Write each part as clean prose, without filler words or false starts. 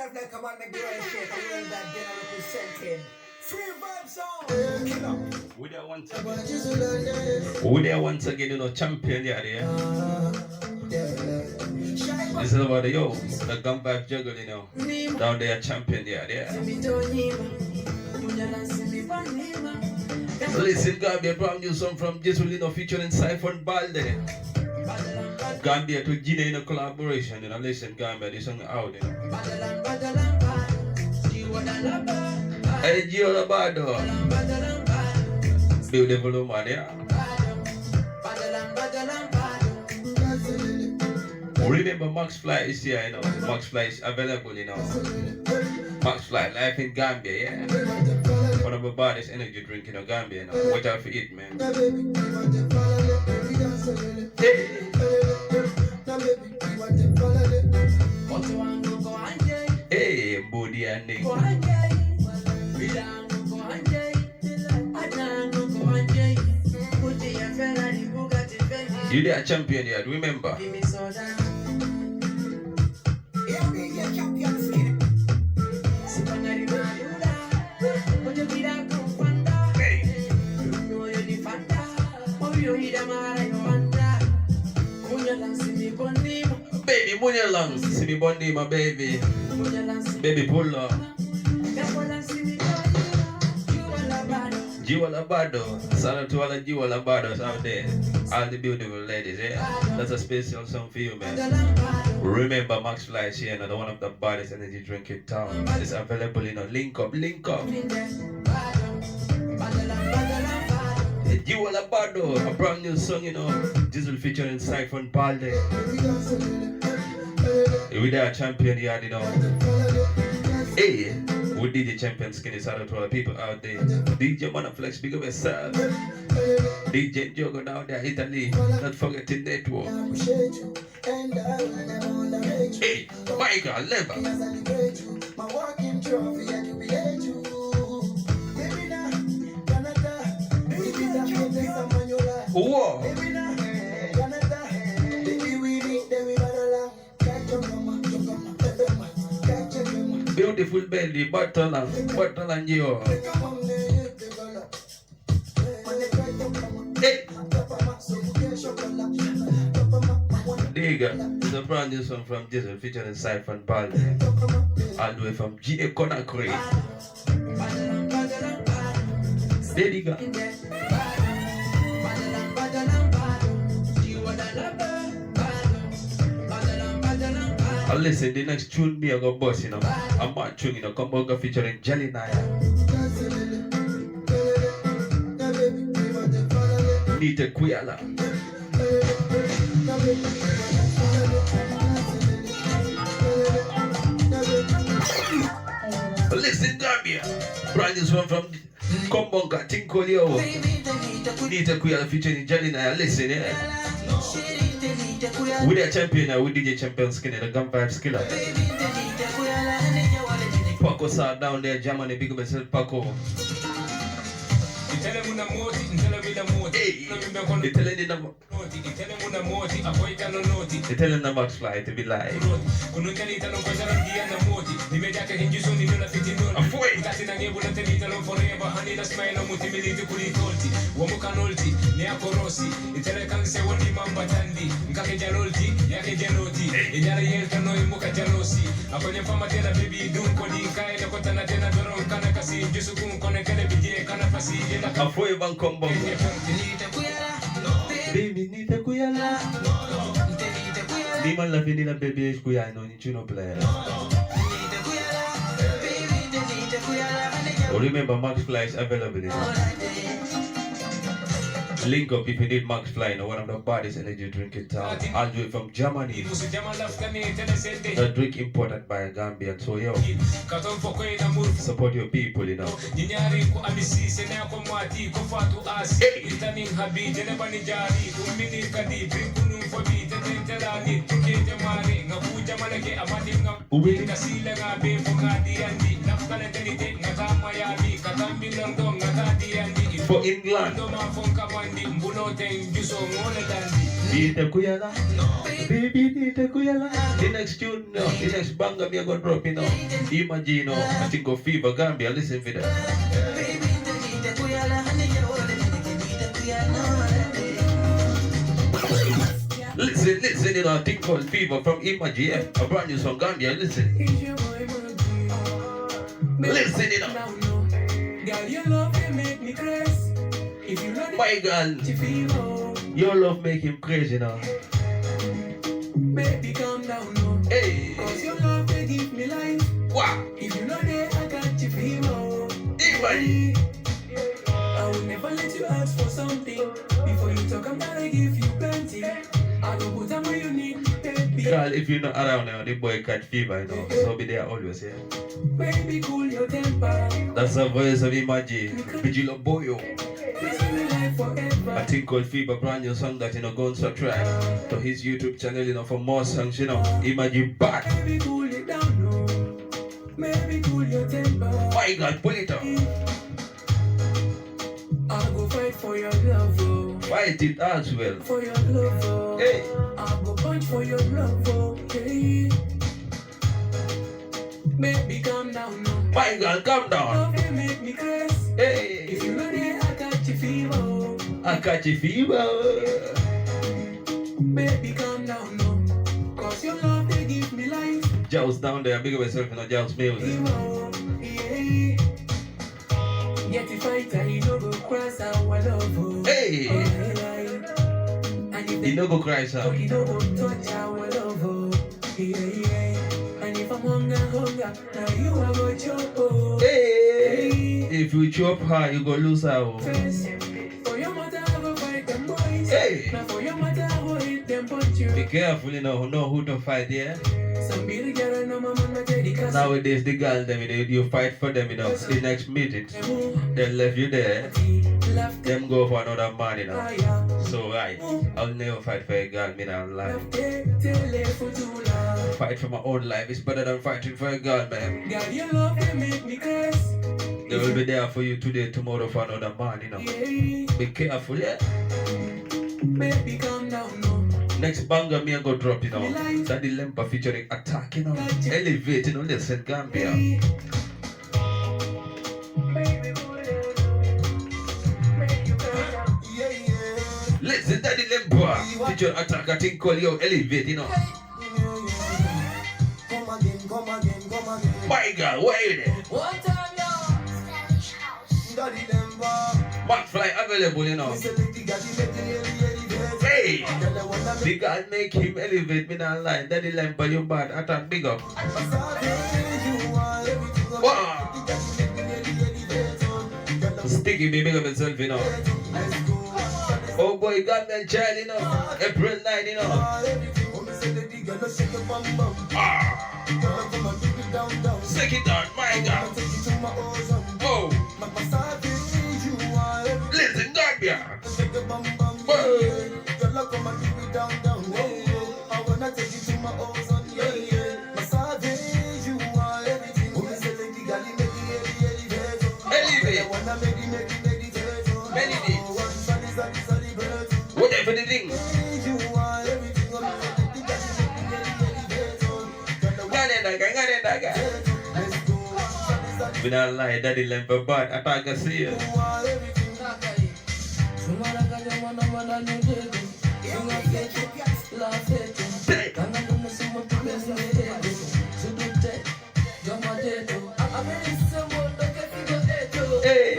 life like a man, make the right shape, and well that then I representing. Free vibe sound. We there once again. We there once again, you know, champion there. This is about the the gun vibe juggle, you know. Down there, champion there. Listen, Gambia, brand new song from Jesulino featuring Siphon Balde. Gambia to Guinea in a collaboration, you know. Listen, Gambia, this song out, you know. Hey, Gio Labado. Beautiful woman, yeah. Remember, Max Fly is here, you know. Max Fly is available, you know. Max Fly, life in Gambia, yeah. One of the baddest energy drink in Gambia, you know. Watch out for it, man. Hey, Mbodi and Nick. You there, champion here, remember. Baby, munya lang, simi bondi, my baby. Baby, pull up. Jiwa Labado, shout out to all the Jiwa Labados out there, all the beautiful ladies, yeah. That's a special song for you, man. Remember, Max Fly is here, another one of the baddest energy drink in town. It's available, you know. Link up. Jiwa Labado, a brand new song, you know. Diesel featuring Siphon Balde. We there, champion here, you know. Hey. We DJ Champion Skinny, shout out to all the people out there. DJ Monaflex, big up yourself. DJ Jogo down there, Italy. Not forgetting network. Hey, Michael, Lever. Whoa. Beautiful belly, bottle and you. Hey. Digga, it's a brand new song from Diesel featuring Siphon Balde. All the way from GA Conakry. There you go. Listen, the next tune me I go boss, you know. I'm not tune, you know. Come on, featuring Jelly Naya. Nita Kuyala. Listen, Gambia. Brand new one from Kombonga Tinkolio. Nita Kuyala featuring Jelly Naya. Listen, yeah. We the champion, we DJ Champion Skinny, the gun vibe skiller. Paco sat down there, Germany, big up yourself, Paco. Hey, they telling them Max Fly to be live. Afoy bang kombo. Baby nita kuyala. Di man la finila baby is kuyano ni chuno player. Remember Max Fly is available. Link up if you need Max Fly, you know, one of the baddest energy drink in town. I'll do it from Germany. The drink imported by a Gambian, so yo, support your people, you know. For England. Nita Kuyala. Baby, Nita Kuyala. The next tune, no, the next banger me I gonna drop, you know. Imagine, you know, I think of Fever Gambia. Listen for that. Listen, you know, a thing called Fever from Imagine, yeah? A brand new song, Gambia. Listen. Listen, you know. Girl, your love can make me crazy. If you know My girl, your love make him crazy now. baby, calm down, no. Hey, Cause your love they give me life. wow, If you know that I got you fever. Imagine. I will never let you ask for something. Before you talk, I'm gonna give you plenty. I will put them where you need, baby. Girl, if you're not around now, the boy catch fever, you know. So be there always, yeah. Baby, cool your temper. That's the voice of Imagine. Vigilo Boyo. This will be life forever. A thing called Fever, brand new song that, you know, go and subscribe to his YouTube channel, you know, for more songs, you know. Imagine back. Baby, cool it down, no. Baby, cool your temper. My God, pull it up. I'll go fight for your love, oh. Fight it as well. For your love, oh. Hey, I'll go punch for your love, oh. Hey. Baby, calm down, no. my God, calm down. Love they make me crazy. Hey, If you know that I got you fever, oh. I catch a fever. Baby, calm down, no. Cause your love they give me life. Jaws down there, big of yourself, you know, Jaws music. Fever, oh. Yeah. Get the fighter, you know go cross our love, oh. Hey, And if you they know go cry, sir. you know go touch our love, oh. Yeah. And if I'm hunger, now you are go chop, oh. Hey, if you chop her, you go lose her. Oh. First, for your mother, I go fight them boys. Hey. Now for your mother, I go hit them punch you. Be careful, you know who to fight, yeah? Some be the girl, no mama, not the cause Nowadays, the girl, them, you fight for them, you know. The next minute, they left you there. left Them go for another man, you know. fire. So, right, I'll never fight for a girl, me not lie. Left tele for too long. Fight for my own life is better than fighting for a girl, man. God, your love, they make me curse. They will be there for you today, tomorrow for another man, you know. Yeah. Be careful, yeah? Baby, calm down, no. Next banger, me I go drop, you know. Daddy Lempa featuring Attack, you know. Elevate, you know, listen, Gambia. Baby, Listen, Daddy Lempa featuring Attack, I think call you Elevate, you know. Come again, come again, come again. My God, where are you there? one time, y'all. Daddy Lemba. McFly available, you know. Me say make the gaddy make the elevate. Hey! Girl, I wanna make The God make him elevate, me not lie. Daddy Lempa, you bad. Attack, big up. you are everything. Wow! The gaddy make the elevate. Girl, I Sticky, me big up himself, you know. let's go. Oh boy, Gambian child, you know. April 9, you know. Everything. Oh, me say the girl, no shake your bum bum. Ah! Girl, come and take it down, down. Stick it down, my I'ma God. take you to my ocean. Oh! My savage, you are everything. Listen, Gambia. Shake your bum bum. Whoa. Girl, come and take it down, down. I wanna take you to my ocean. Yeah, yeah. My savage, you are everything. Oh, me say the girl, make the elevate. Elevate. I wanna make the meditate. Meditate. Oh, one celebrate. Whatever the thing. You are everything. Oh, me say the girl, make the elevate. Girl, Daga. let's go. We not lie, Daddy Lempa bad. Attack, I see you. You are everything. Hey!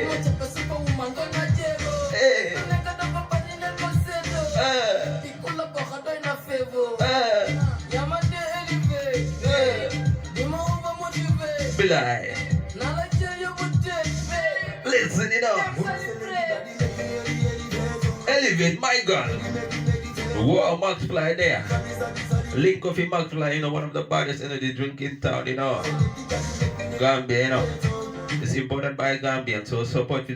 Hey! Be like, listen, you know. Elevate, my God. Wow, Max Fly there. Link of him, Max Fly, you know, one of the baddest energy drink in town, you know. Gambia, you know. It's important by Gambian, so support, you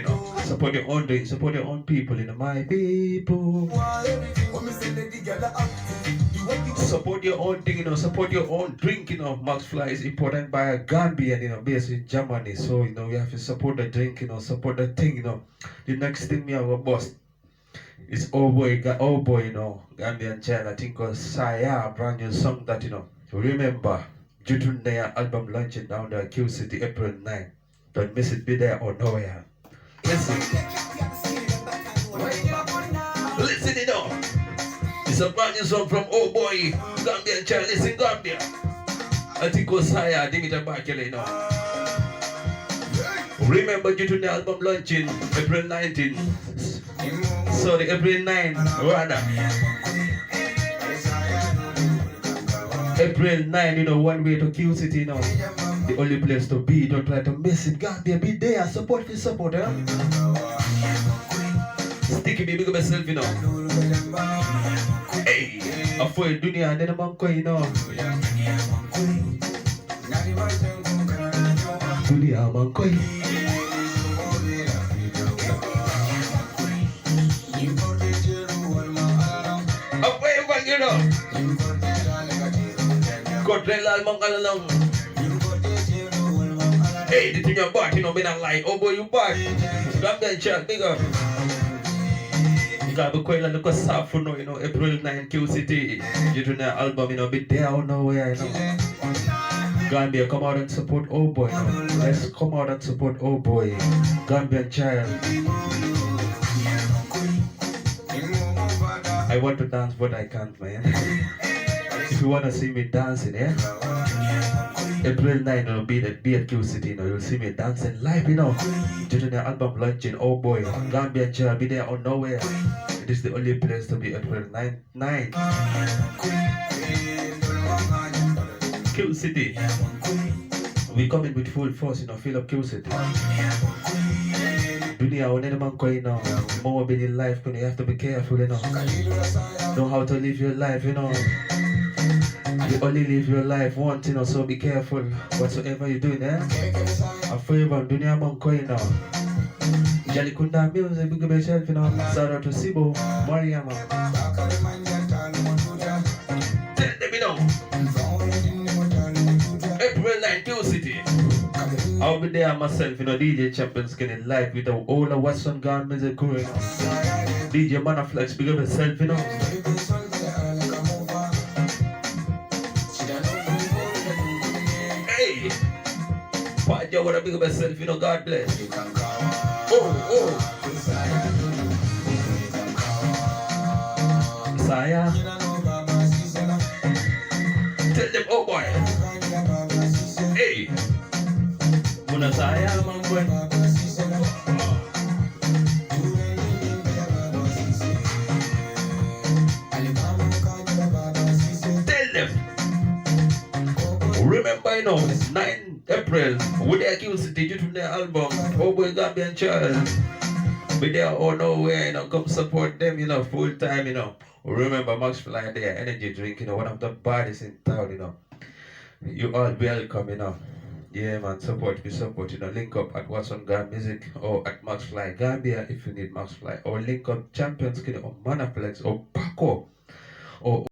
know. Support your own drink, support your own people, you know. My people. Support your own thing, you know. Support your own drink, you know. Max Fly is important by a Gambian, you know, based in Germany. So, you know, we have to support the drink, you know, support the thing, you know. The next thing we have a boss. It's oh boy, you know, Gambian child. I think was Saya, brand new song that, you know, remember, Jutunea album launching down there, Q City, April 9. Don't miss it, be there or nowhere. Listen, listen, you know. It's a brand new song from oh boy, Gambian child. Listen, Gambia. I think was Saya, Dimitra Bakele, you know. Remember, Jutunea album launching April 19. Sorry, April 9, rather. April 9, you know, one way to Q City, you know. The only place to be, don't try to miss it. Gambia, be there, support for support, eh? Sticky me, big up myself, you know. Hey, I for you, dunya, and then I'm on coin, you know. Dunya, I'm on coin. You know, Kotrela Mangalang. Hey, the thing about you know, me not like, oh boy, you bad. Gambian child, big up. You got to be quite like a soft for no, you know, April 9, Q City. You do that album, you know, be there or nowhere, you know. Gambia, come out and support oh boy, you know. Let's come out and support oh boy. Gambian child. I want to dance, but I can't, man. If you want to see me dancing, yeah? April 9, I'll be at Q City, you know, you'll see me dancing live, you know. During the album launching, oh boy, Gambian child, be there or nowhere. It is the only place to be April 9. Q City. We coming with full force, you know, fill up Q City. Dunia, when any man going now, more being in life, you have to be careful, you know. Know how to live your life, you know. You only live your life once, you know, so be careful whatsoever you're doing, eh? I'm afraid of Dunia man going now. Jalikunda music, big up yourself, you know. Shout out to Sibo, Mariama. Tell them, you know. April 9, Q City. I'll be there myself, you know, DJ Champion Skinny live with all the Western Gun music crew, you know. DJ Manaflex, big up yourself, you know. Hey! Party, what a big up yourself, you know, God bless. Oh. Saya. Tell them, oh boy. Hey! Muna saya, man boy. Tell them. Remember, you know, 9 April, with the Q City, due to their album, oh boy, Gambian child. Be there or nowhere, you know, come support them, you know, full time, you know. Remember, Max Fly there, energy drink, you know, one of the baddest in town, you know. You all welcome, you know. Yeah, man, support, you know. Link up at What's on Gam Music or at Max Fly Gambia if you need Max Fly, or link up Champion Skinny or Manaflex or Paco or